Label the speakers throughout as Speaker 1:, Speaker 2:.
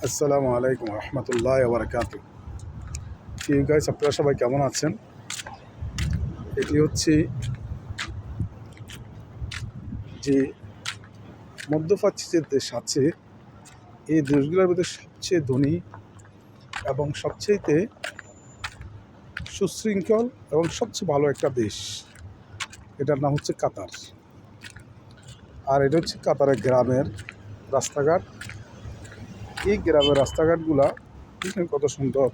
Speaker 1: আসসালামু আলাইকুম রহমতুল্লাহ বারকাত। গাইস, আপনারা সবাই কেমন আছেন? এটি হচ্ছে যে মধ্যপ্রাচ্যের যে দেশ আছে, এই দেশগুলোর মধ্যে সবচেয়ে ধনী এবং সবচেয়ে সুশৃঙ্খল এবং সবচেয়ে ভালো একটা দেশ। এটার নাম হচ্ছে কাতার। আর এটা হচ্ছে কাতারের গ্রামের রাস্তাঘাট। এই গ্রামের রাস্তাঘাটগুলা দেখেন কত সুন্দর।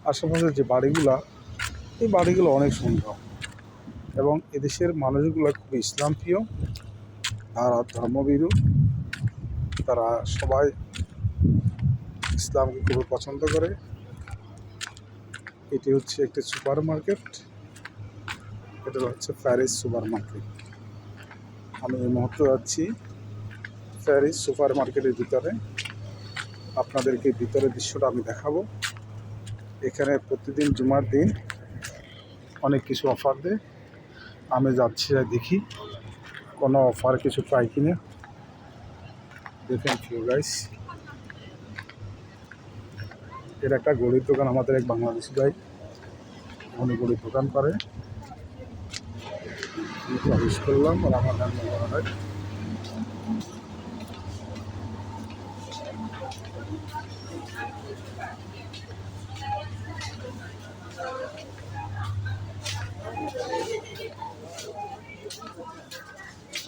Speaker 1: আশেপাশের যে বাড়িগুলা, এই বাড়িগুলো অনেক সুন্দর এবং এদেশের মানুষগুলো খুব ইসলাম প্রিয়, তারা ধর্মভীরু, তারা সবাই ইসলামকে খুবই পছন্দ করে। এটি হচ্ছে একটি সুপার মার্কেট, এটা হচ্ছে প্যারিস সুপার মার্কেট। আমি এই মুহূর্তে যাচ্ছি প্যারিস সুপার মার্কেটের ভিতরে, আপনাদেরকে ভিতরের দৃশ্যটা আমি দেখাবো। এখানে প্রতিদিন জুমার দিন অনেক কিছু অফার দেয়। আমি যাচ্ছি, দেখি কোনো অফার কিছু পাই কিনা। দেখেন গাইস, এটা একটা গড়ির দোকান। আমাদের এক বাংলাদেশি ভাই, উনি গড়ির দোকান করে। প্রবেশ করলাম আর আমার নাম হয়।